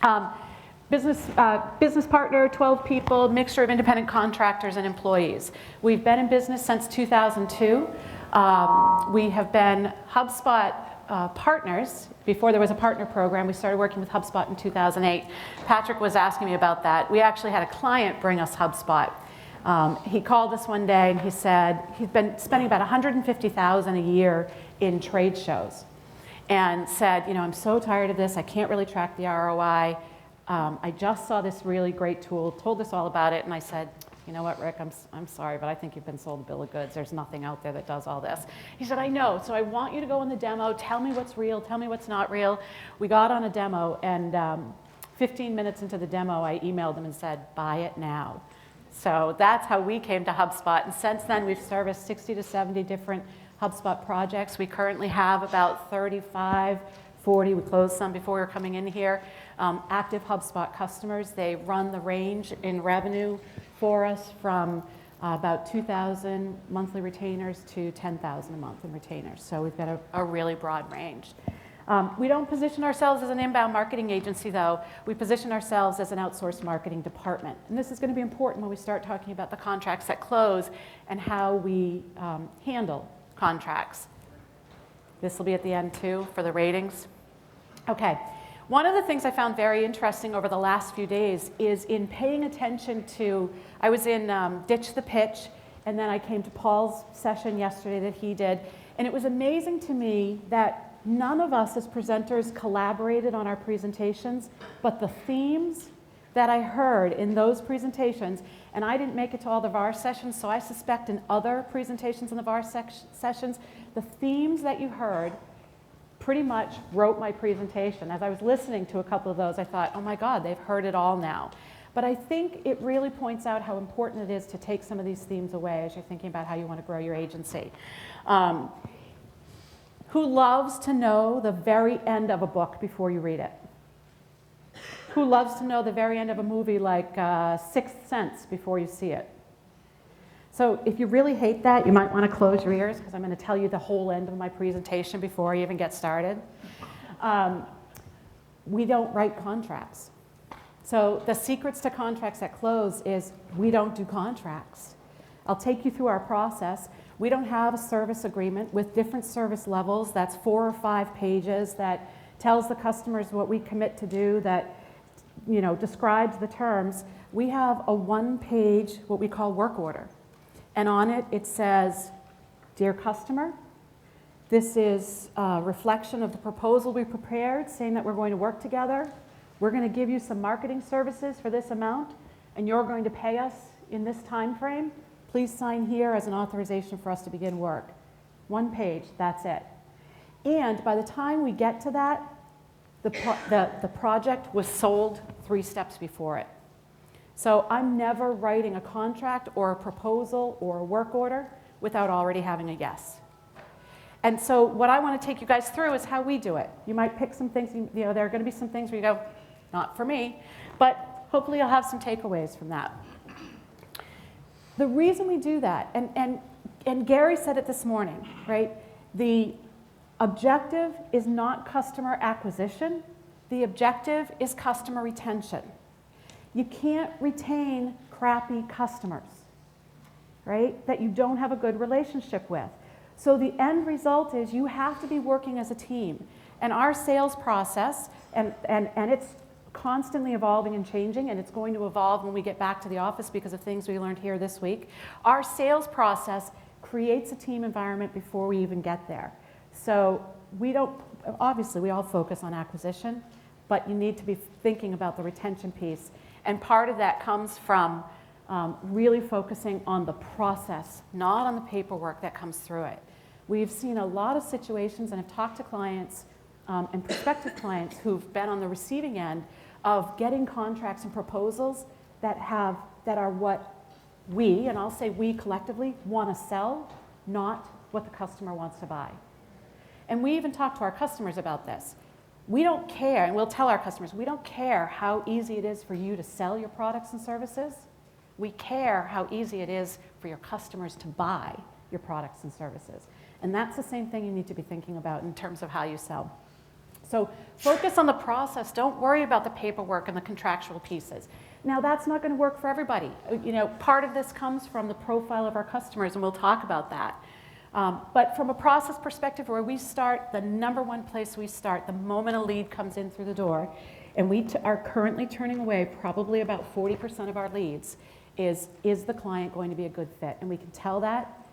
Um, business partner, 12 people, mixture of independent contractors and employees. We've been in business since 2002. We have been HubSpot partners. Before there was a partner program, we started working with HubSpot in 2008. Patrick was asking me about that. We actually had a client bring us HubSpot. He called us one day and he said he's been spending about $150,000 a year in trade shows, and said, you know, I'm so tired of this, I can't really track the ROI. I just saw this really great tool, told us all about it, and I said, you know what, Rick, I'm sorry, but I think you've been sold a bill of goods. There's nothing out there that does all this. He said, I know, so I want you to go in the demo, tell me what's real, tell me what's not real. We got on a demo, and 15 minutes into the demo, I emailed him and said, buy it now. So that's how we came to HubSpot, and since then we've serviced 60 to 70 different HubSpot projects. We currently have about 35, 40, we closed some before we were coming in here, active HubSpot customers. They run the range in revenue for us from about 2,000 monthly retainers to 10,000 a month in retainers. So we've got a really broad range. We don't position ourselves as an inbound marketing agency, though. We position ourselves as an outsourced marketing department. And this is going to be important when we start talking about the contracts that close and how we handle contracts. This will be at the end, too, for the ratings. Okay. One of the things I found very interesting over the last few days is in paying attention to, I was in Ditch the Pitch, and then I came to Paul's session yesterday that he did, and it was amazing to me that none of us as presenters collaborated on our presentations, but the themes that I heard in those presentations, and I didn't make it to all the VAR sessions, so I suspect in other presentations in the VAR sessions, the themes that you heard pretty much wrote my presentation. As I was listening to a couple of those, I thought, oh my God, they've heard it all now. But I think it really points out how important it is to take some of these themes away as you're thinking about how you want to grow your agency. Who loves to know the very end of a book before you read it? Who loves to know the very end of a movie like Sixth Sense before you see it? So if you really hate that, you might want to close your ears because I'm going to tell you the whole end of my presentation before I even get started. We don't write contracts. So the secrets to contracts that close is we don't do contracts. I'll take you through our process. We don't have a service agreement with different service levels that's 4 or 5 pages that tells the customers what we commit to do, that describes the terms. We have a 1-page, what we call work order. And on it, it says, dear customer, this is a reflection of the proposal we prepared, saying that we're going to work together. We're going to give you some marketing services for this amount, and you're going to pay us in this time frame. Please sign here as an authorization for us to begin work. 1 page, that's it. And by the time we get to that, the project was sold 3 steps before it. So I'm never writing a contract or a proposal or a work order without already having a yes. And so what I want to take you guys through is how we do it. You might pick some things, there are going to be some things where you go, not for me, but hopefully you'll have some takeaways from that. The reason we do that, and Gary said it this morning, right? The objective is not customer acquisition. The objective is customer retention. You can't retain crappy customers, right, that you don't have a good relationship with. So the end result is you have to be working as a team. And our sales process, and it's constantly evolving and changing, and it's going to evolve when we get back to the office because of things we learned here this week. Our sales process creates a team environment before we even get there. So obviously we all focus on acquisition, but you need to be thinking about the retention piece. And part of that comes from really focusing on the process, not on the paperwork that comes through it. We've seen a lot of situations and have talked to clients and prospective clients who've been on the receiving end of getting contracts and proposals that are what we, and I'll say we collectively, want to sell, not what the customer wants to buy. And we even talk to our customers about this. We don't care, and we'll tell our customers, we don't care how easy it is for you to sell your products and services. We care how easy it is for your customers to buy your products and services. And that's the same thing you need to be thinking about in terms of how you sell. So focus on the process. Don't worry about the paperwork and the contractual pieces. Now, that's not going to work for everybody. You know, part of this comes from the profile of our customers, and we'll talk about that. But from a process perspective, where we start, the number one place we start, the moment a lead comes in through the door, and we are currently turning away probably about 40% of our leads, is the client going to be a good fit? And we can tell that,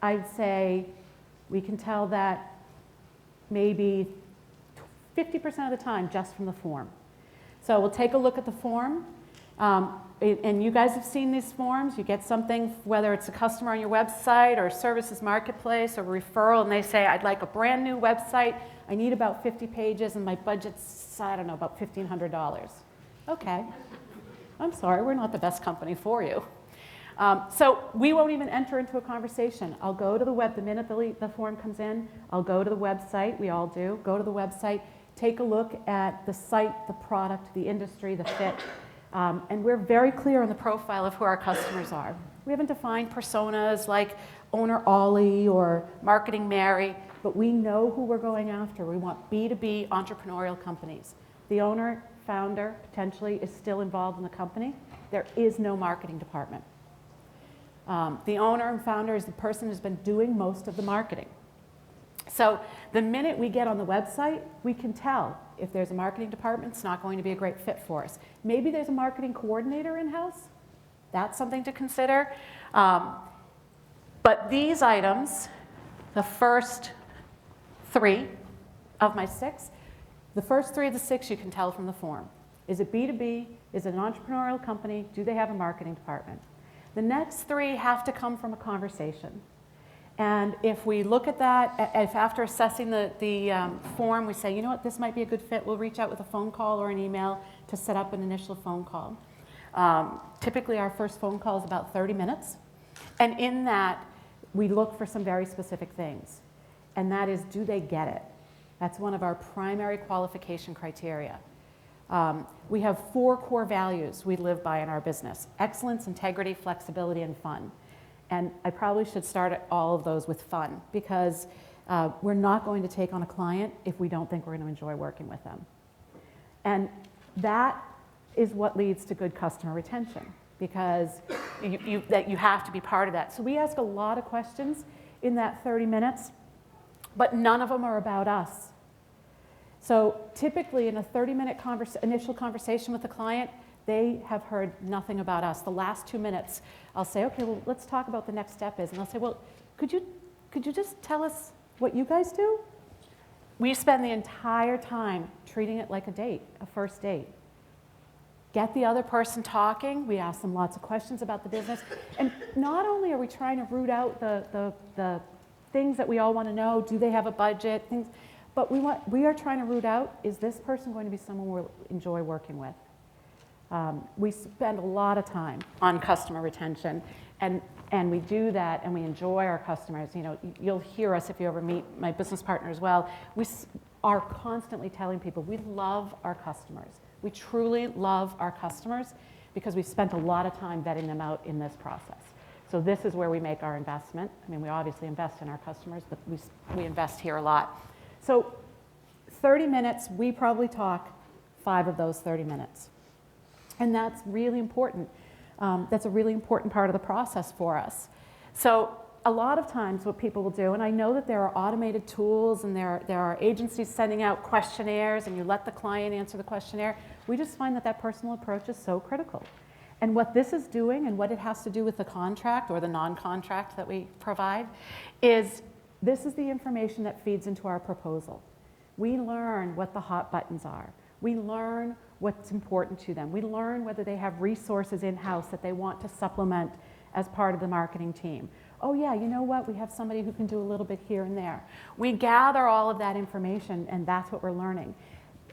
I'd say, we can tell that maybe 50% of the time just from the form. So we'll take a look at the form. And you guys have seen these forms. You get something, whether it's a customer on your website or services marketplace or referral, and they say, I'd like a brand new website. I need about 50 pages and my budget's, I don't know, about $1,500. Okay. I'm sorry, we're not the best company for you. So we won't even enter into a conversation. I'll go to the web, the minute the form comes in, I'll go to the website, we all do, go to the website, take a look at the site, the product, the industry, the fit, and we're very clear on the profile of who our customers are. We haven't defined personas like owner Ollie or marketing Mary, but we know who we're going after. We want B2B entrepreneurial companies. The owner, founder, potentially is still involved in the company. There is no marketing department. The owner and founder is the person who's been doing most of the marketing. So the minute we get on the website, we can tell if there's a marketing department, it's not going to be a great fit for us. Maybe there's a marketing coordinator in-house. That's something to consider. But these items, the first 3 of my 6, the first 3 of the 6 you can tell from the form. Is it B2B? Is it an entrepreneurial company? Do they have a marketing department? The next 3 have to come from a conversation. And if we look at that, if after assessing the form, we say, you know what, this might be a good fit, we'll reach out with a phone call or an email to set up an initial phone call. Typically, our first phone call is about 30 minutes. And in that, we look for some very specific things. And that is, do they get it? That's one of our primary qualification criteria. We have 4 core values we live by in our business: excellence, integrity, flexibility, and fun. And I probably should start at all of those with fun, because we're not going to take on a client if we don't think we're going to enjoy working with them. And that is what leads to good customer retention, because you have to be part of that. So we ask a lot of questions in that 30 minutes, but none of them are about us. So typically in a 30-minute initial conversation with the client, they have heard nothing about us. The last 2 minutes, I'll say, okay, well, let's talk about the next step is. And they'll say, well, could you just tell us what you guys do? We spend the entire time treating it like a date, a first date. Get the other person talking. We ask them lots of questions about the business. And not only are we trying to root out the things that we all want to know, do they have a budget, things, but we are trying to root out, is this person going to be someone we'll enjoy working with? We spend a lot of time on customer retention, and we do that, and we enjoy our customers. You know, you'll hear us if you ever meet my business partner as well. We are constantly telling people we love our customers. We truly love our customers because we've spent a lot of time vetting them out in this process. So this is where we make our investment. I mean, we obviously invest in our customers, but we invest here a lot. So 30 minutes, we probably talk 5 of those 30 minutes. And that's really important. That's a really important part of the process for us. So a lot of times what people will do, and I know that there are automated tools and there are agencies sending out questionnaires and you let the client answer the questionnaire, we just find that that personal approach is so critical. And what this is doing and what it has to do with the contract or the non-contract that we provide is this is the information that feeds into our proposal. We learn what the hot buttons are. We learn what's important to them. We learn whether they have resources in-house that they want to supplement as part of the marketing team. Oh yeah, you know what? We have somebody who can do a little bit here and there. We gather all of that information, and that's what we're learning.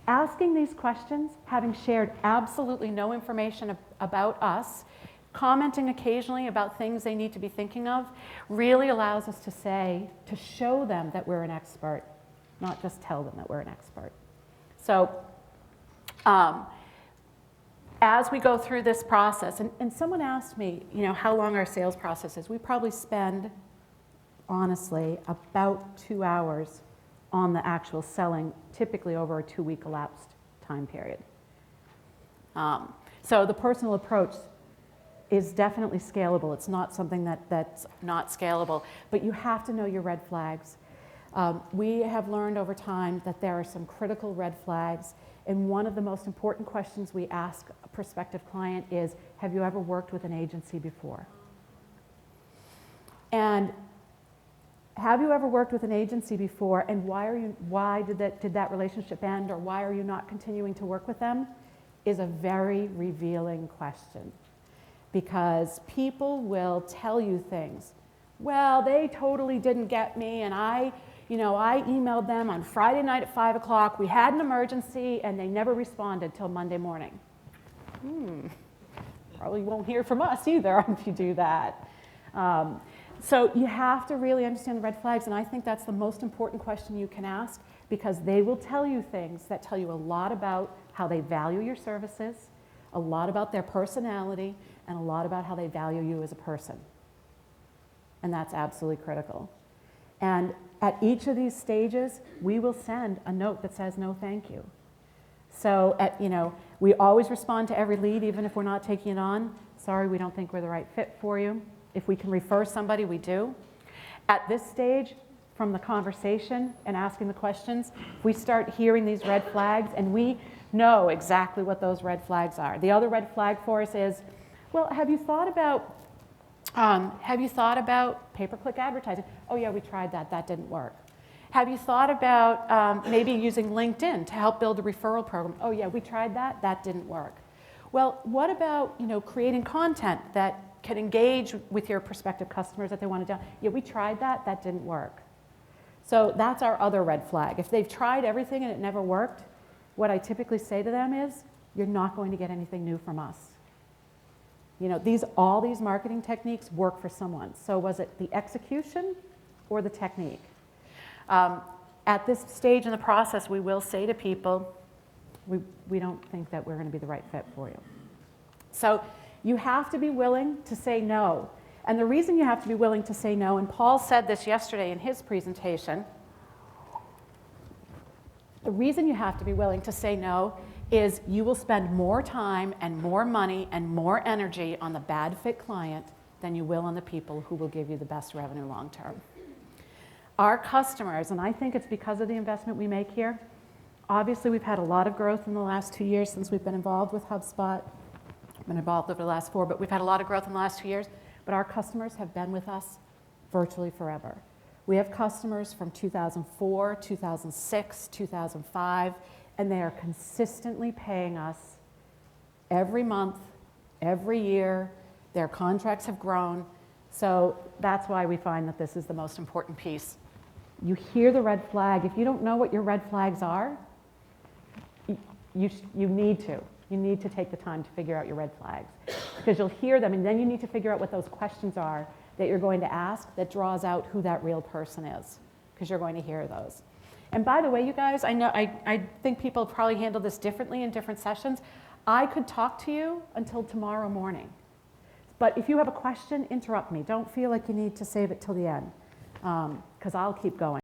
Asking these questions, having shared absolutely no information about us, commenting occasionally about things they need to be thinking of, really allows us to show them that we're an expert, not just tell them that we're an expert. So as we go through this process, and someone asked me, you know, how long our sales process is. We probably spend, honestly, about 2 hours on the actual selling, typically over a 2-week elapsed time period. So the personal approach is definitely scalable. It's not something that's not scalable, but you have to know your red flags. We have learned over time that there are some critical red flags, and one of the most important questions we ask a prospective client is, have you ever worked with an agency before? And have you ever worked with an agency before, and why did that relationship end, or why are you not continuing to work with them, is a very revealing question. Because people will tell you things. Well, they totally didn't get me, and I emailed them on Friday night at 5 o'clock. We had an emergency, and they never responded till Monday morning. Probably won't hear from us either if you do that. So you have to really understand the red flags, and I think that's the most important question you can ask, because they will tell you things that tell you a lot about how they value your services, a lot about their personality, and a lot about how they value you as a person. And that's absolutely critical. And at each of these stages, we will send a note that says no thank you. So we always respond to every lead, even if we're not taking it on. Sorry, we don't think we're the right fit for you. If we can refer somebody, we do. At this stage, from the conversation and asking the questions, we start hearing these red flags, and we know exactly what those red flags are. The other red flag for us is, well, have you thought about pay-per-click advertising? Oh yeah, we tried that. That didn't work. Have you thought about maybe using LinkedIn to help build a referral program? Oh yeah, we tried that. That didn't work. Well, what about creating content that can engage with your prospective customers that they want to do? Yeah, we tried that. That didn't work. So that's our other red flag. If they've tried everything and it never worked, what I typically say to them is, you're not going to get anything new from us. All these marketing techniques work for someone. So was it the execution or the technique? At this stage in the process, we will say to people, we don't think that we're going to be the right fit for you. So you have to be willing to say no. And the reason you have to be willing to say no, and Paul said this yesterday in his presentation, the reason you have to be willing to say no is you will spend more time and more money and more energy on the bad fit client than you will on the people who will give you the best revenue long term. Our customers, and I think it's because of the investment we make here, obviously we've had a lot of growth in the last 2 years since we've been involved with HubSpot. I've been involved over the last 4, but we've had a lot of growth in the last 2 years. But our customers have been with us virtually forever. We have customers from 2004, 2006, 2005, and they are consistently paying us every month, every year. Their contracts have grown. So that's why we find that this is the most important piece. You hear the red flag. If you don't know what your red flags are, you need to. You need to take the time to figure out your red flags, because you'll hear them, and then you need to figure out what those questions are that you're going to ask that draws out who that real person is, because you're going to hear those. And by the way, you guys, I think people probably handle this differently in different sessions. I could talk to you until tomorrow morning. But if you have a question, interrupt me. Don't feel like you need to save it till the end, because I'll keep going.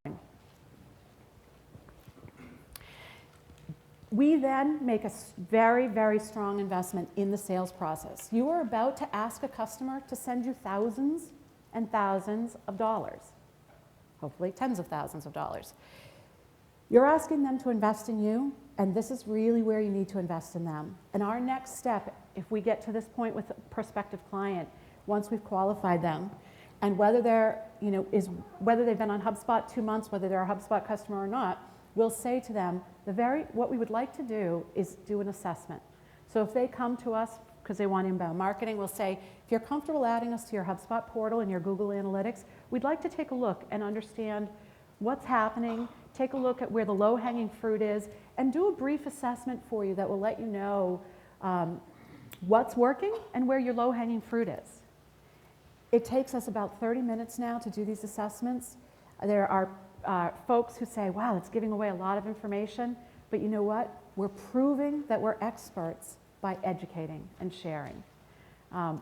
We then make a very, very strong investment in the sales process. You are about to ask a customer to send you thousands and thousands of dollars, hopefully tens of thousands of dollars. You're asking them to invest in you, and this is really where you need to invest in them. And our next step, if we get to this point with a prospective client, once we've qualified them, and whether whether they've been on HubSpot 2 months, whether they're a HubSpot customer or not, we'll say to them, what we would like to do is do an assessment. So if they come to us because they want inbound marketing, we'll say, if you're comfortable adding us to your HubSpot portal and your Google Analytics, we'd like to take a look and understand what's happening, take a look at where the low-hanging fruit is, and do a brief assessment for you that will let you know what's working and where your low-hanging fruit is. It takes us about 30 minutes now to do these assessments. There are folks who say, wow, it's giving away a lot of information, but you know what? We're proving that we're experts by educating and sharing.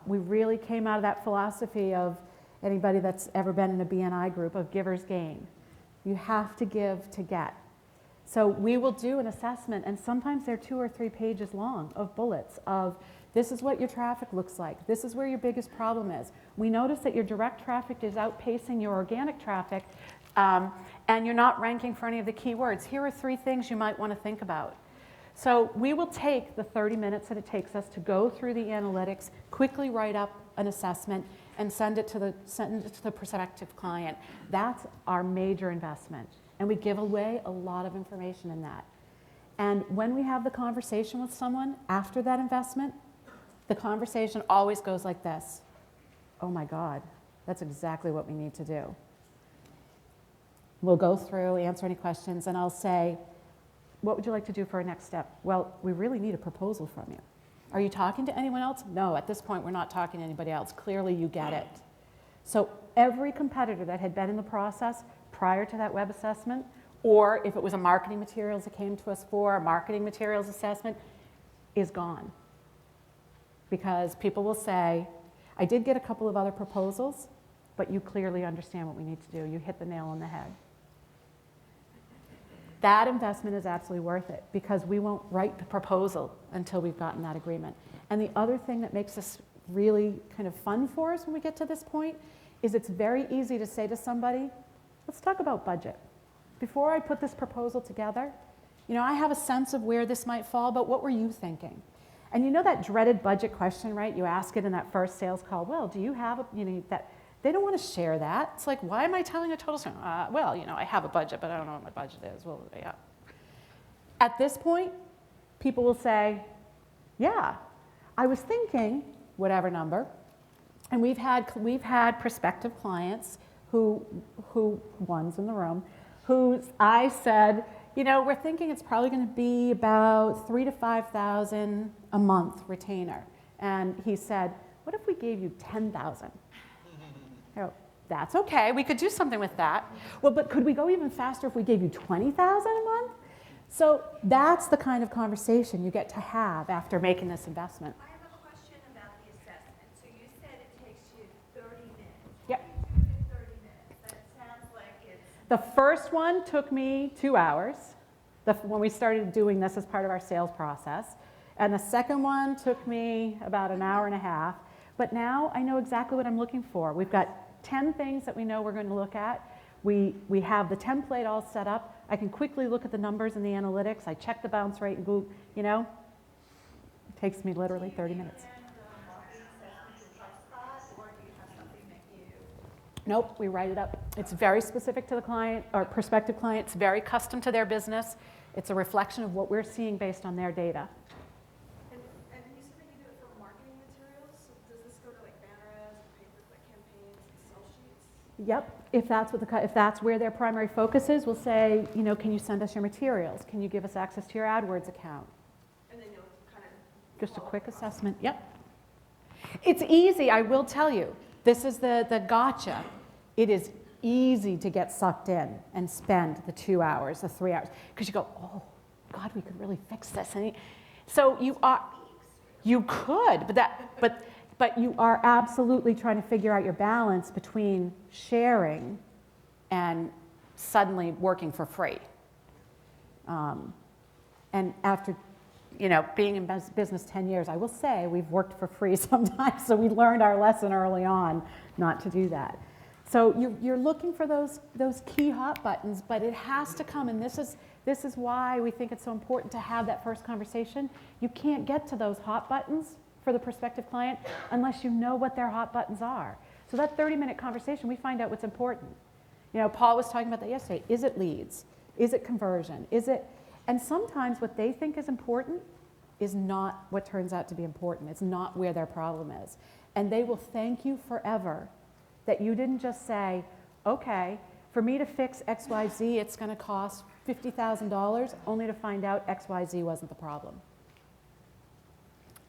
We really came out of that philosophy of anybody that's ever been in a BNI group of givers gain. You have to give to get. So we will do an assessment, and sometimes they're 2 or 3 pages long of bullets of this is what your traffic looks like. This is where your biggest problem is. We notice that your direct traffic is outpacing your organic traffic, and you're not ranking for any of the keywords. Here are 3 things you might want to think about. So we will take the 30 minutes that it takes us to go through the analytics, quickly write up an assessment, and send it to the prospective client. That's our major investment. And we give away a lot of information in that. And when we have the conversation with someone after that investment, the conversation always goes like this. Oh my God, that's exactly what we need to do. We'll go through, answer any questions, and I'll say, what would you like to do for our next step? Well, we really need a proposal from you. Are you talking to anyone else? No, at this point, we're not talking to anybody else. Clearly, you get it. So every competitor that had been in the process prior to that web assessment, or if it was a marketing materials that came to us for a marketing materials assessment, is gone. Because people will say, I did get a couple of other proposals, but you clearly understand what we need to do. You hit the nail on the head. That investment is absolutely worth it because we won't write the proposal until we've gotten that agreement. And the other thing that makes this really kind of fun for us when we get to this point is it's very easy to say to somebody, let's talk about budget. Before I put this proposal together, I have a sense of where this might fall, but what were you thinking? And you know that dreaded budget question, right? You ask it in that first sales call. Well, do you have that? They don't want to share that. It's like, why am I telling a total story? I have a budget, but I don't know what my budget is. Well, yeah. At this point, people will say, yeah, I was thinking whatever number. And we've had prospective clients who one's in the room, who I said, we're thinking it's probably going to be about $3,000 to $5,000 a month retainer. And he said, what if we gave you $10,000? Oh, that's okay. We could do something with that. Well, but could we go even faster if we gave you $20,000 a month? So that's the kind of conversation you get to have after making this investment. I have a question about the assessment. So you said it takes you 30 minutes. Yep. What do you do in 30 minutes? That sounds like it's... The first one took me 2 hours when we started doing this as part of our sales process. And the second one took me about an hour and a half. But now I know exactly what I'm looking for. We've got 10 things that we know we're going to look at. We have the template all set up. I can quickly look at the numbers and the analytics. I check the bounce rate and Google, it takes me literally 30 minutes. Nope, we write it up. It's very specific to the client or prospective client. It's very custom to their business. It's a reflection of what we're seeing based on their data. And you said that you do it for marketing materials. So does this go to like banner ads, pay-per-click campaigns, Excel sheets? Yep. If that's where their primary focus is, we'll say, can you send us your materials? Can you give us access to your AdWords account? And then you'll kind of... Just a quick assessment. Yep. It's easy, I will tell you. This is the gotcha. It is easy to get sucked in and spend the 2 hours, the 3 hours, because you go, oh, God, we could really fix this. So you could, but you are absolutely trying to figure out your balance between sharing and suddenly working for free. And after being in business 10 years, I will say we've worked for free sometimes, so we learned our lesson early on not to do that. So you're looking for those key hot buttons, but it has to come, and this is why we think it's so important to have that first conversation. You can't get to those hot buttons for the prospective client unless you know what their hot buttons are. So that 30-minute conversation, we find out what's important. Paul was talking about that yesterday. Is it leads? Is it conversion? And sometimes what they think is important is not what turns out to be important. It's not where their problem is. And they will thank you forever that you didn't just say, okay, for me to fix XYZ, it's going to cost $50,000, only to find out XYZ wasn't the problem.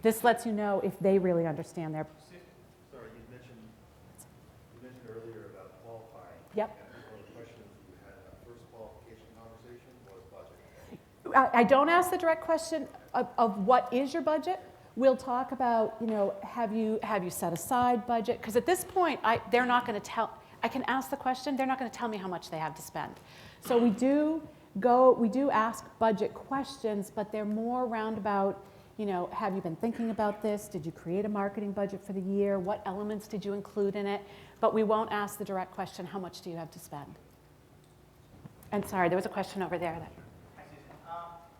This lets you know if they really understand their... Sorry, you mentioned earlier about qualifying. Yep. And one of the questions you had in that first qualification conversation was budget. I don't ask the direct question of what is your budget. We'll talk about, have you set aside budget? Because at this point, they're not going to tell. I can ask the question, they're not going to tell me how much they have to spend. So we do ask budget questions, but they're more roundabout, have you been thinking about this? Did you create a marketing budget for the year? What elements did you include in it? But we won't ask the direct question, how much do you have to spend? And sorry, there was a question over there. Hi, Susan.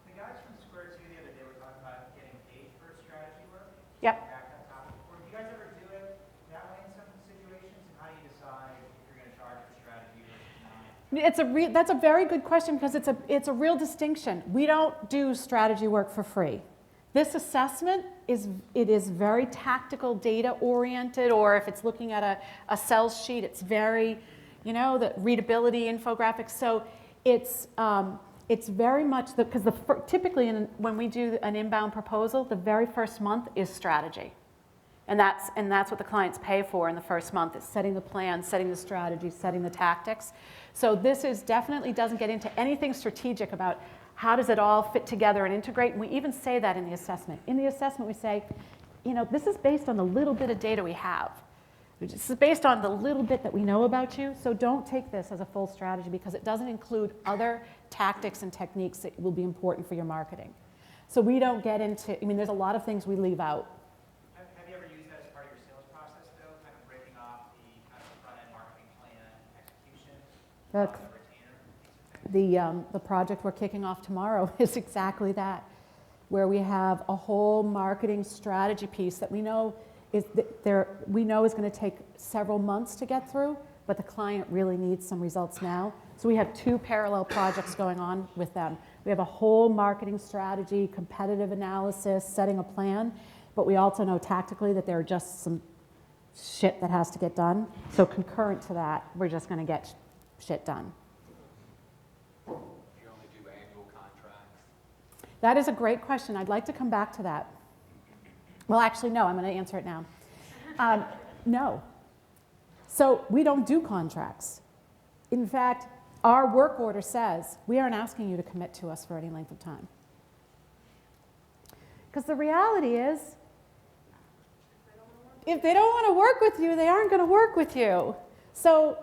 The guys from Square 2 the other day were talking about getting paid for strategy work. Yep. Back that topic before. Do you guys ever do it that way in some situations? And how do you decide if you're going to charge for strategy versus not? That's a very good question because it's a real distinction. We don't do strategy work for free. This assessment is very tactical, data oriented, or if it's looking at a sales sheet, it's very, the readability, infographics. So it's very much because typically when we do an inbound proposal, the very first month is strategy. And that's what the clients pay for in the first month, is setting the plan, setting the strategy, setting the tactics. So this definitely doesn't get into anything strategic about how does it all fit together and integrate. And we even say that in the assessment. In the assessment we say, this is based on the little bit of data we have. This is based on the little bit that we know about you, so don't take this as a full strategy because it doesn't include other tactics and techniques that will be important for your marketing. So we don't get into, there's a lot of things we leave out. Have you ever used that as part of your sales process, though? Kind of breaking off the kind of front-end marketing plan execution The retainer? The project we're kicking off tomorrow is exactly that, where we have a whole marketing strategy piece that we know is going to take several months to get through, but the client really needs some results now. So we have 2 parallel projects going on with them. We have a whole marketing strategy, competitive analysis, setting a plan, but we also know tactically that there are just some shit that has to get done. So concurrent to that, we're just going to get shit done. You only do annual contracts? That is a great question. I'd like to come back to that. Well, actually, no, I'm going to answer it now. No. So we don't do contracts. In fact, our work order says we aren't asking you to commit to us for any length of time. Because the reality is, if they don't want to work with you, they aren't going to work with you. So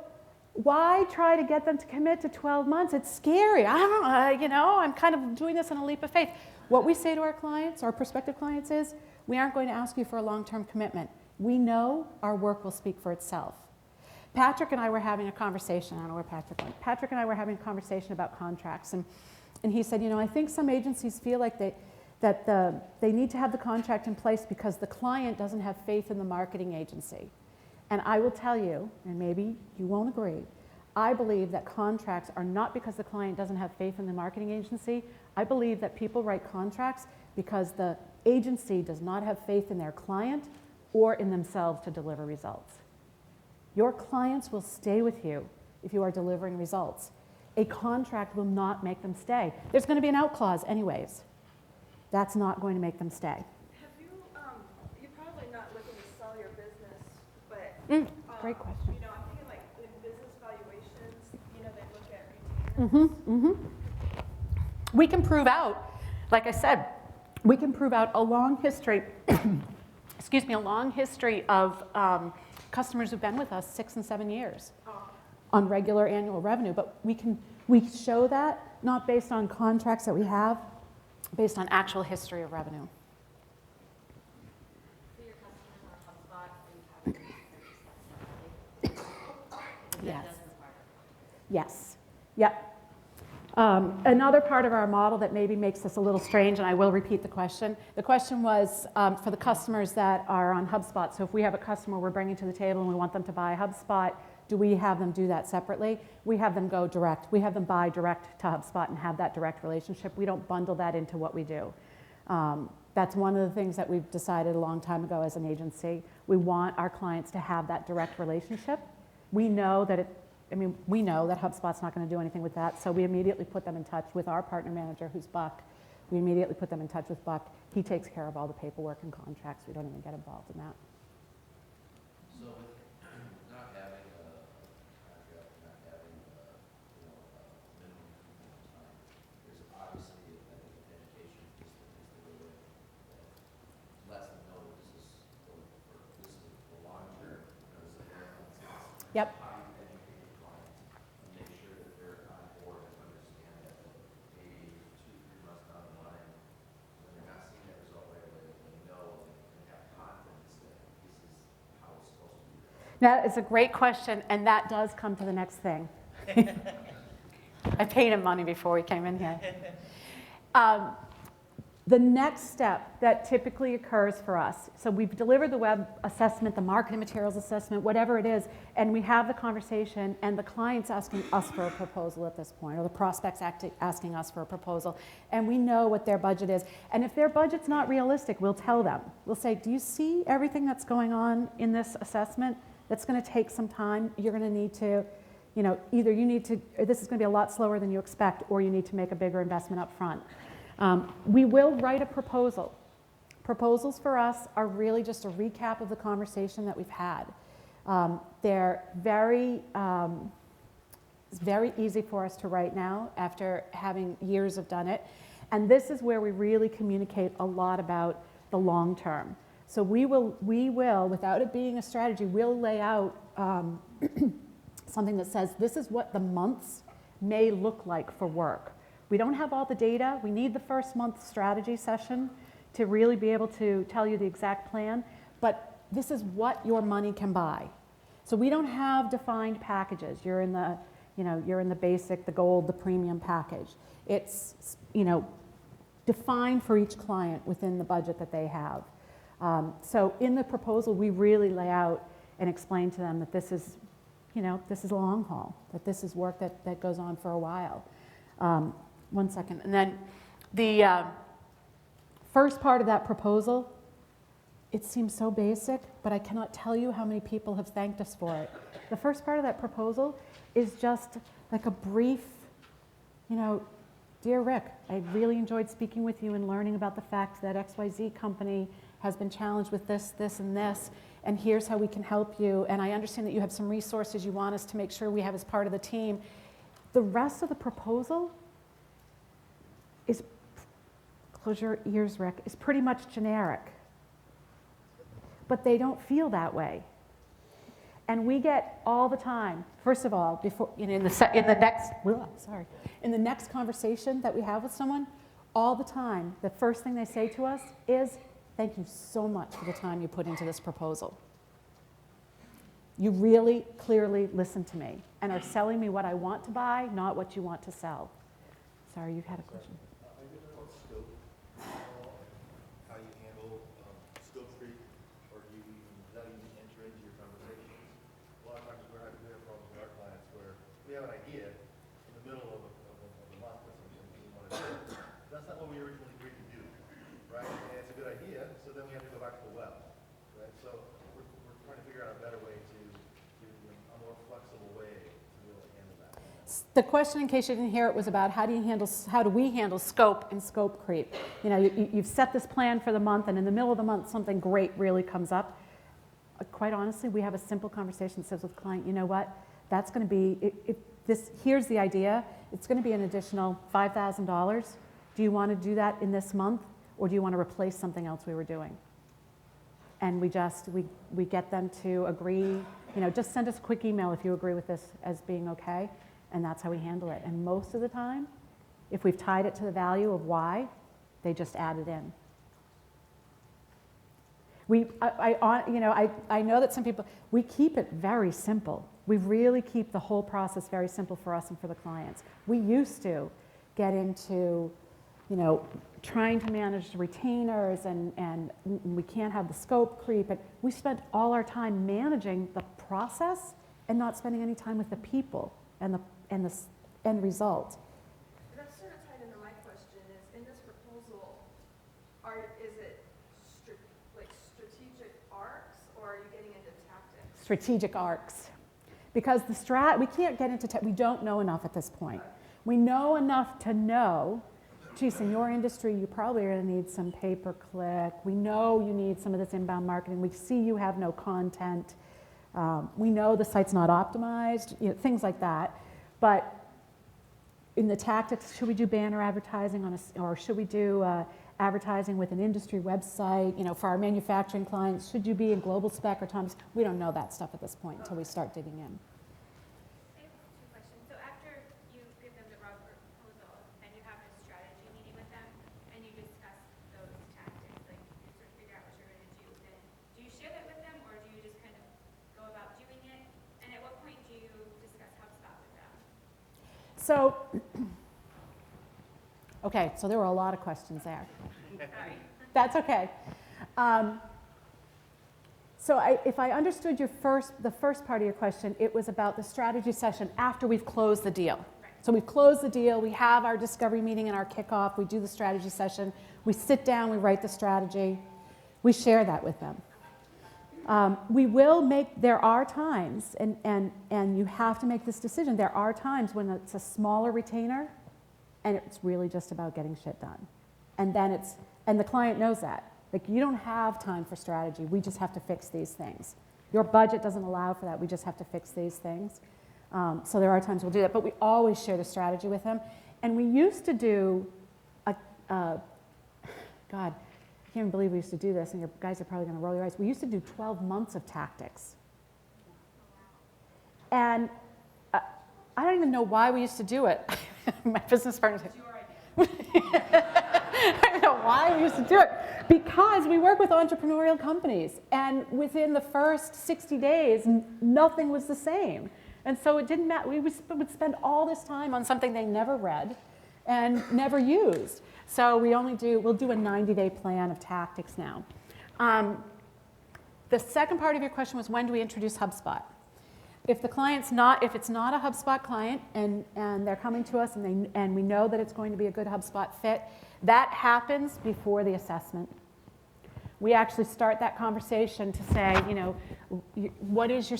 why try to get them to commit to 12 months? It's scary. I'm kind of doing this in a leap of faith. What we say to our clients, our prospective clients, is we aren't going to ask you for a long-term commitment. We know our work will speak for itself. Patrick and I were having a conversation. I don't know where Patrick went. Patrick and I were having a conversation about contracts. And he said, I think some agencies feel like they need to have the contract in place because the client doesn't have faith in the marketing agency. And I will tell you, and maybe you won't agree, I believe that contracts are not because the client doesn't have faith in the marketing agency. I believe that people write contracts because the agency does not have faith in their client or in themselves to deliver results. Your clients will stay with you if you are delivering results. A contract will not make them stay. There's going to be an out clause anyways. That's not going to make them stay. Have you, you're probably not looking to sell your business, but great question. I'm thinking like in business valuations, they look at retainers. We can prove out, like I said, we can prove out a long history, a long history of customers who've been with us 6 and 7 years on regular annual revenue. But we show that not based on contracts that we have, based on actual history of revenue. So your customers are HubSpot and Yes. business partner. Yes. Yep. Another part of our model that maybe makes this a little strange, and I will repeat the question. The question was for the customers that are on HubSpot. So if we have a customer we're bringing to the table and we want them to buy HubSpot, do we have them do that separately? We have them go direct. We have them buy direct to HubSpot and have that direct relationship. We don't bundle that into what we do. That's one of the things that we've decided a long time ago as an agency. We want our clients to have that direct relationship. We know that HubSpot's not going to do anything with that, so we immediately put them in touch with our partner manager, who's Buck. We immediately put them in touch with Buck. He takes care of all the paperwork and contracts. We don't even get involved in that. So with not having a contract, not having a minimum commitment time, there's obviously an education piece that needs to go in that lets them know that this is the long term, this is a marathon. Yep. How do you That is a great question, and that does come to the next thing. I paid him money before he came in here. The next step that typically occurs for us, so we've delivered the web assessment, the marketing materials assessment, whatever it is, and we have the conversation, and the client's asking us for a proposal at this point, or the prospect's asking us for a proposal, and we know what their budget is. And if their budget's not realistic, we'll tell them. We'll say, do you see everything that's going on in this assessment? That's going to take some time. You're going to need to, either you need to, or this is going to be a lot slower than you expect, or you need to make a bigger investment up front. We will write a proposal. Proposals for us are really just a recap of the conversation that we've had. They're it's very easy for us to write now after having years of done it. And this is where we really communicate a lot about the long term. So we will, without it being a strategy, we'll lay out something that says this is what the months may look like for work. We don't have all the data. We need the first month strategy session to really be able to tell you the exact plan, but this is what your money can buy. So we don't have defined packages. You're in the, you're in the basic, the gold, the premium package. It's, defined for each client within the budget that they have. So in the proposal, we really lay out and explain to them that this is, this is a long haul, that this is work that goes on for a while. One second. And then the first part of that proposal, it seems so basic, but I cannot tell you how many people have thanked us for it. The first part of that proposal is just like a brief, dear Rick, I really enjoyed speaking with you and learning about the fact that XYZ company has been challenged with this, this, and this, and here's how we can help you. And I understand that you have some resources you want us to make sure we have as part of the team. The rest of the proposal is, close your ears, Rick, is pretty much generic. But they don't feel that way. And we get all the time, first of all, before, in the next conversation that we have with someone, all the time, the first thing they say to us is, thank you so much for the time you put into this proposal. You really clearly listen to me and are selling me what I want to buy, not what you want to sell. Sorry, you had a question. What scope, how you handle scope creep, or do you not even enter into your conversations? A lot of times we're having problems with our clients where we have an idea in the middle of a month or something we want to do. That's not what we originally agreed to do, right? And it's a good idea, so then we have to go back to the well, right? So we're trying to figure out a better way to a more flexible way to be able to handle that. The question, in case you didn't hear it, was about how do we handle scope and scope creep? You've set this plan for the month, and in the middle of the month, something great really comes up. Quite honestly, we have a simple conversation that says with the client, you know what, that's going to be, here's the idea, it's going to be an additional $5,000. Do you want to do that in this month, or do you want to replace something else we were doing? And we get them to agree, just send us a quick email if you agree with this as being okay. And that's how we handle it. And most of the time, if we've tied it to the value of why, they just add it in. I know that some people, we keep it very simple. We really keep the whole process very simple for us and for the clients. We used to get into, trying to manage retainers and we can't have the scope creep. And we spent all our time managing the process and not spending any time with the people and the end result. That's sort of tied into my question is, in this proposal, is it strategic arcs, or are you getting into tactics? Strategic arcs. Because we can't get into, we don't know enough at this point. We know enough to know, geez, in your industry, you probably are going to need some pay-per-click. We know you need some of this inbound marketing. We see you have no content. We know the site's not optimized, things like that. But in the tactics, should we do banner advertising or should we do advertising with an industry website? For our manufacturing clients, should you be in global spec or Thomas? We don't know that stuff at this point until we start digging in. I have two questions. So after you give them the raw proposal and you have a strategy meeting with them and you discuss those tactics, like you sort of figure out what you're going to do, then do you share that with them, or do you just kind of go about doing So, okay, so there were a lot of questions there. That's okay. So if I understood the first part of your question, it was about the strategy session after we've closed the deal. So we've closed the deal, we have our discovery meeting and our kickoff, we do the strategy session, we sit down, we write the strategy, we share that with them. There are times, and you have to make this decision, there are times when it's a smaller retainer and it's really just about getting shit done. And the client knows that. Like, you don't have time for strategy, we just have to fix these things. Your budget doesn't allow for that, we just have to fix these things. So there are times we'll do that, but we always share the strategy with them. And we used to do, God, I can't even believe we used to do this, and your guys are probably going to roll your eyes. We used to do 12 months of tactics. And I don't even know why we used to do it. My business partner said, I don't know why we used to do it. Because we work with entrepreneurial companies, and within the first 60 days, nothing was the same. And so it didn't matter. We would spend all this time on something they never read and never used. So we'll do a 90-day plan of tactics now. The second part of your question was, when do we introduce HubSpot? If it's not a HubSpot client and they're coming to us and we know that it's going to be a good HubSpot fit, that happens before the assessment. We actually start that conversation to say, what is your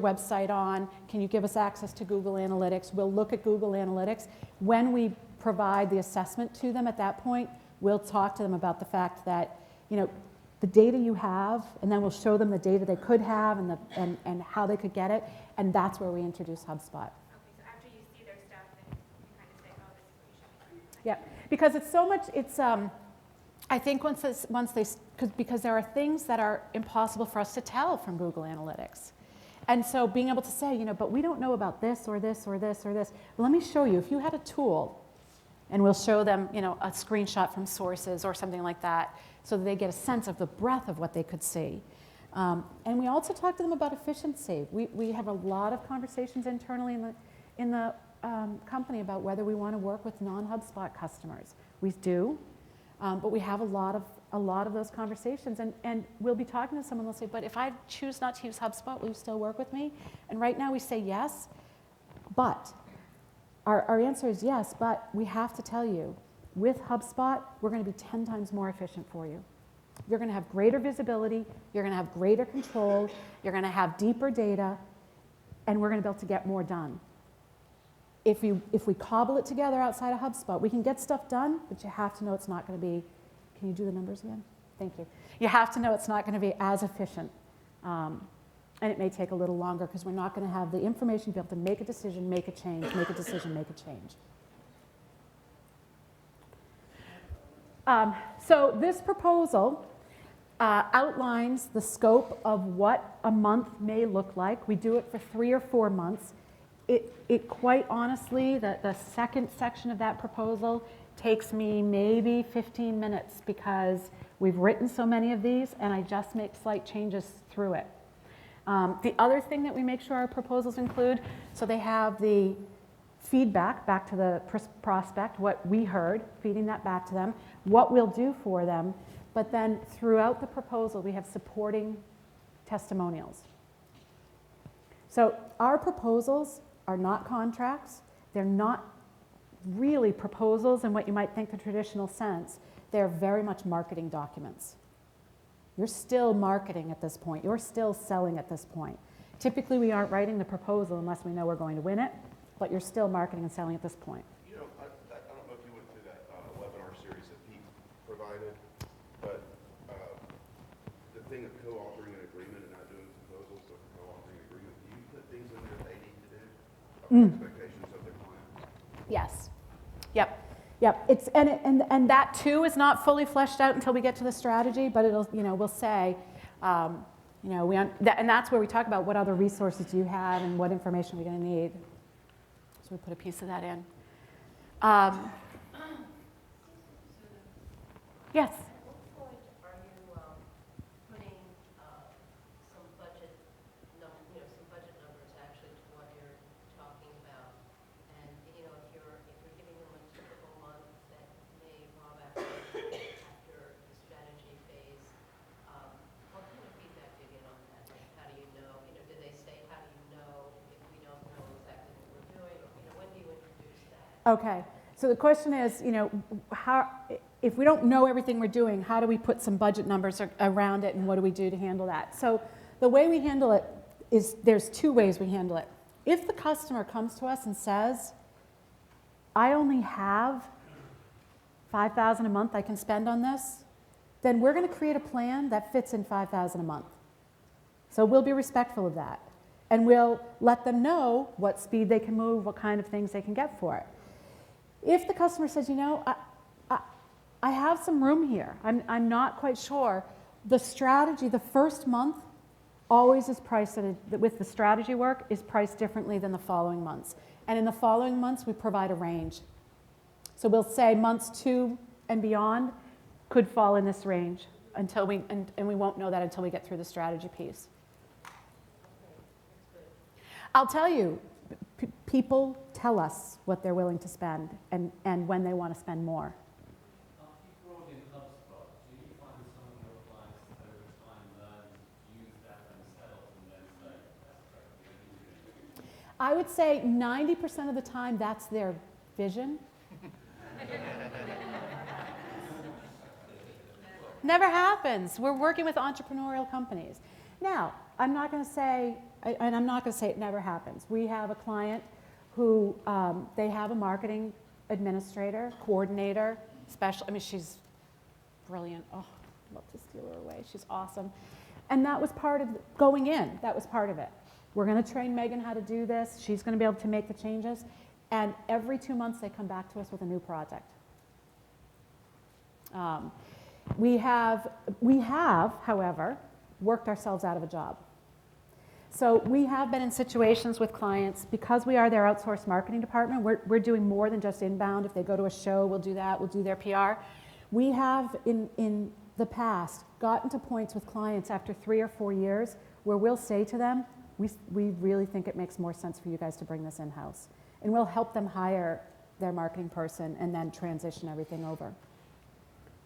website on? Can you give us access to Google Analytics? We'll look at Google Analytics. When we provide the assessment to them at that point, we'll talk to them about the fact that, the data you have, and then we'll show them the data they could have and how they could get it, and that's where we introduce HubSpot. Okay, so after you see their stuff, then you kind of say, oh, this is what you should be doing. Yeah, because it's so much, I think because there are things that are impossible for us to tell from Google Analytics. And so being able to say, but we don't know about this or this or this or this. Well, let me show you. If you had a tool, and we'll show them, a screenshot from sources or something like that, so that they get a sense of the breadth of what they could see. And we also talk to them about efficiency. We have a lot of conversations internally in the company about whether we want to work with non-HubSpot customers. We do, but we have a lot of those conversations. And we'll be talking to someone, they'll say, but if I choose not to use HubSpot, will you still work with me? And right now we say yes, but our answer is yes, but we have to tell you, with HubSpot, we're going to be 10 times more efficient for you. You're going to have greater visibility, you're going to have greater control, you're going to have deeper data, and we're going to be able to get more done. If we cobble it together outside of HubSpot, we can get stuff done, but you have to know it's not going to be, can you do the numbers again? Thank you. You have to know it's not going to be as efficient. And it may take a little longer because we're not going to have the information to be able to make a decision, make a change, make a decision, make a change. So this proposal outlines the scope of what a month may look like. We do it for 3 or 4 months. It quite honestly, the second section of that proposal takes me maybe 15 minutes because we've written so many of these and I just make slight changes through it. The other thing that we make sure our proposals include, so they have the feedback back to the prospect, what we heard, feeding that back to them, what we'll do for them, but then throughout the proposal we have supporting testimonials. So our proposals are not contracts, they're not really proposals in what you might think the traditional sense, they're very much marketing documents. You're still marketing at this point, you're still selling at this point. Typically we aren't writing the proposal unless we know we're going to win it, but you're still marketing and selling at this point. I don't know if you went through that webinar series that Pete provided, but the thing of co-authoring an agreement and not doing proposals, so co-authoring an agreement, do you put things in there that they need to do? Expectations of their clients? Yes. Yep. And that too is not fully fleshed out until we get to the strategy, but it'll, we'll say, and that's where we talk about what other resources do you have and what information we're going to need. So we put a piece of that in. Yes? At what point are you putting some budget numbers actually to what you're talking about, and being Okay, so the question is, how, if we don't know everything we're doing, how do we put some budget numbers around it, and what do we do to handle that? So the way we handle it is, there's two ways we handle it. If the customer comes to us and says, I only have $5,000 a month I can spend on this, then we're going to create a plan that fits in $5,000 a month. So we'll be respectful of that. And we'll let them know what speed they can move, what kind of things they can get for it. If the customer says, I have some room here, I'm not quite sure, the strategy, the first month always is priced, with the strategy work, is priced differently than the following months. And in the following months, we provide a range. So we'll say months 2 and beyond could fall in this range until and we won't know that until we get through the strategy piece. I'll tell you, people tell us what they're willing to spend and when they want to spend more. Keep growing in HubSpot. Do you find some of your clients over time learn to use that themselves and then say, that's perfectly easy? I would say 90% of the time that's their vision. Never happens. We're working with entrepreneurial companies. Now, I'm not going to say, and I'm not going to say it never happens. We have a client who, they have a marketing administrator, coordinator, she's brilliant. Oh, I'd love to steal her away. She's awesome. And that was part of going in. That was part of it. We're going to train Megan how to do this. She's going to be able to make the changes. And every 2 months, they come back to us with a new project. We have, however, worked ourselves out of a job. So we have been in situations with clients, because we are their outsourced marketing department, we're doing more than just inbound. If they go to a show, we'll do that, we'll do their PR. We have, in the past, gotten to points with clients after 3 or 4 years where we'll say to them, we really think it makes more sense for you guys to bring this in-house. And we'll help them hire their marketing person and then transition everything over.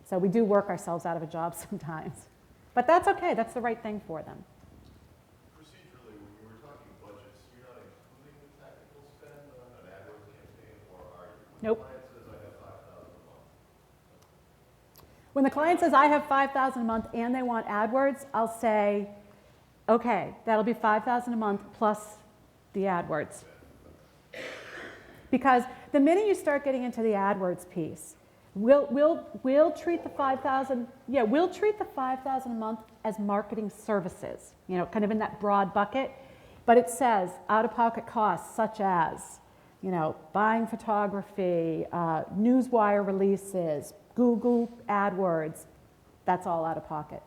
So we do work ourselves out of a job sometimes. But that's okay, that's the right thing for them. Procedurally, when you were talking budgets, you're not including the technical spend on an AdWords campaign, or are you? Nope. When the client says, I have $5,000 a month. When the client says, I have $5,000 a month and they want AdWords, I'll say, okay, that'll be $5,000 a month plus the AdWords. Because the minute you start getting into the AdWords piece, we'll treat the $5,000, we'll treat the $5,000 a month as marketing services, kind of in that broad bucket. But it says out-of-pocket costs such as, buying photography, newswire releases, Google AdWords, that's all out of pocket.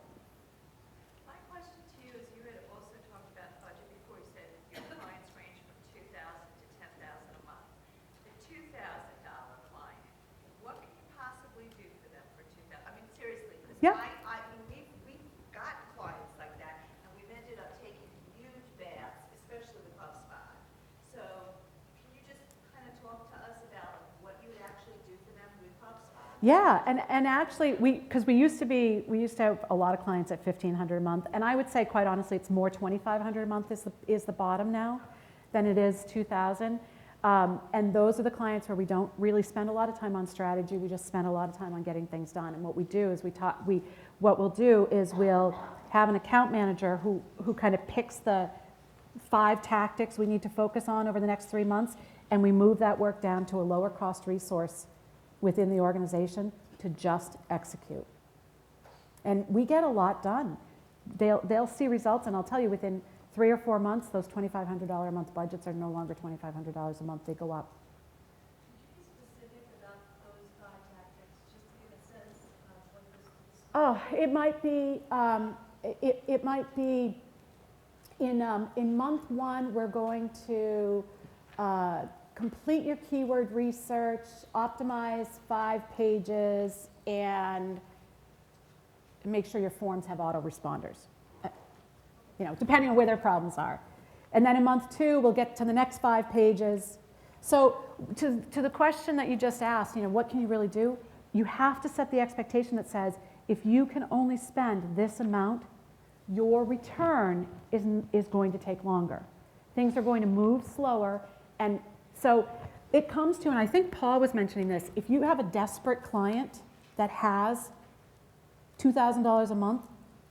My question to you is, you had also talked about budget before. You said your clients range from $2,000 to $10,000 a month. The $2,000 client, what can you possibly do for them for $2,000? I mean, seriously, because Yeah. we've got clients like that, and we've ended up taking huge baths, especially with HubSpot. So can you just kind of talk to us about what you would actually do for them with HubSpot? Yeah, and actually, because we used to have a lot of clients at $1,500 a month, and I would say, quite honestly, it's more $2,500 a month is the bottom now than it is $2,000. And those are the clients where we don't really spend a lot of time on strategy. We just spend a lot of time on getting things done. And what we do is we'll have an account manager who kind of picks the 5 tactics we need to focus on over the next 3 months, and we move that work down to a lower cost resource within the organization to just execute. And we get a lot done. They'll see results, and I'll tell you, within 3 or 4 months, those $2,500 a month budgets are no longer $2,500 a month, they go up. Could you be specific about those 5 tactics, just to give a sense of what this is? Oh, it might be in month 1, we're going to complete your keyword research, optimize 5 pages, and make sure your forms have autoresponders, depending on where their problems are. And then in month 2, we'll get to the next 5 pages. So to the question that you just asked, what can you really do? You have to set the expectation that says, if you can only spend this amount, your return is going to take longer. Things are going to move slower. And so It comes to, and I think Paul was mentioning this, if you have a desperate client that has $2,000 a month,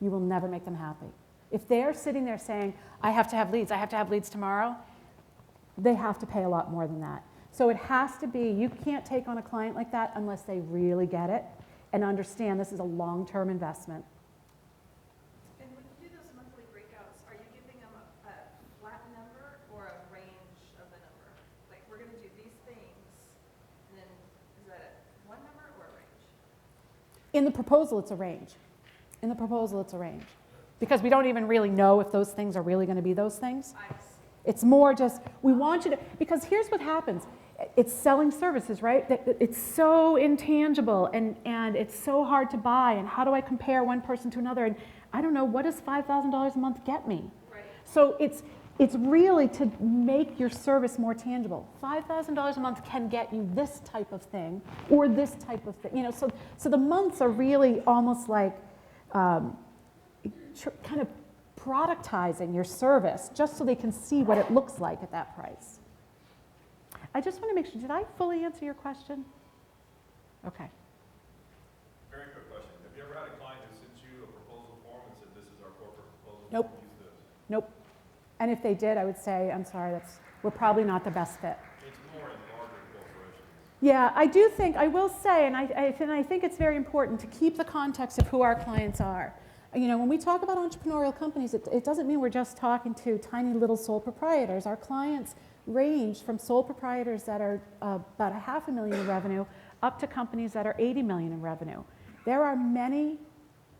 you will never make them happy. If they're sitting there saying, I have to have leads tomorrow, they have to pay a lot more than that. So it has to be, you can't take on a client like that unless they really get it and understand this is a long-term investment. And when you do those monthly breakouts, are you giving them a flat number or a range of the number? Like, we're gonna do these things, and then is that one number or a range? In the proposal, it's a range. In the proposal, it's a range. Because we don't even really know if those things are really going to be those things. I see. It's more just, we want you to, because here's what happens. It's selling services, right? It's so intangible and it's so hard to buy. And how do I compare one person to another? And I don't know, what does $5,000 a month get me? Right. So it's really to make your service more tangible. $5,000 a month can get you this type of thing or this type of thing. You know, so the months are really almost like kind of productizing your service just so they can see what it looks like at that price. I just want to make sure, did I fully answer your question? Okay. Very quick question. Have you ever had a client who sent you a proposal form and said, this is our corporate proposal Nope. form, use this? Nope. And if they did, I would say, I'm sorry, we're probably not the best fit. It's more in larger corporations. Yeah, I do think, I will say, and I think it's very important to keep the context of who our clients are. You know, when we talk about entrepreneurial companies, it doesn't mean we're just talking to tiny little sole proprietors. Our clients range from sole proprietors that are about $500,000 in revenue up to companies that are $80 million in revenue. There are many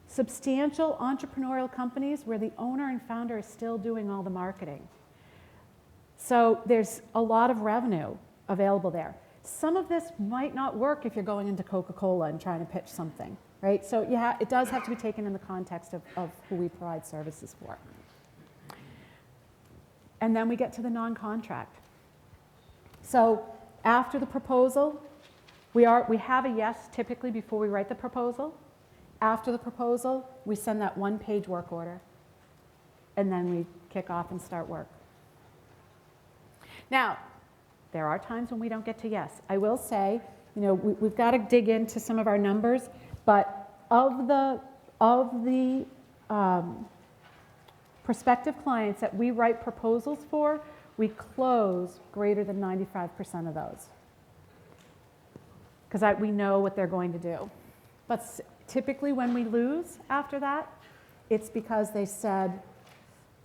substantial entrepreneurial companies where the owner and founder is still doing all the marketing. So there's a lot of revenue available there. Some of this might not work if you're going into Coca-Cola and trying to pitch something, right? So yeah, it does have to be taken in the context of who we provide services for. And then we get to the non-contract. So after the proposal, we have a yes typically before we write the proposal. After the proposal, we send that one-page work order, and then we kick off and start work. Now, there are times when we don't get to yes. I will say, you know, we've got to dig into some of our numbers, but of the prospective clients that we write proposals for, we close greater than 95% of those. Because we know what they're going to do. But typically when we lose after that, it's because they said,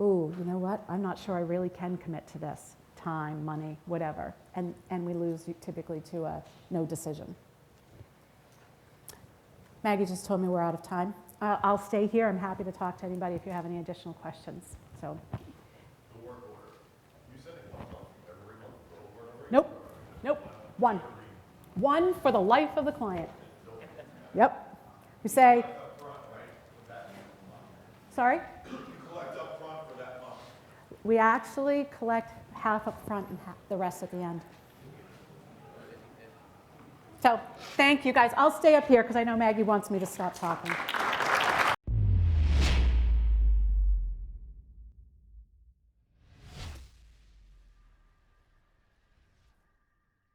ooh, you know what, I'm not sure I really can commit to this. Time, money, whatever. And we lose typically to a no decision. Maggie just told me we're out of time. I'll stay here. I'm happy to talk to anybody if you have any additional questions. So. The work order. You said it one month, every month, over and over. Nope. Nope. One. One for the life of the client. Yep. We say. Sorry? You collect up front for that month. We actually collect half up front and the rest at the end. So thank you guys. I'll stay up here because I know Maggie wants me to stop talking.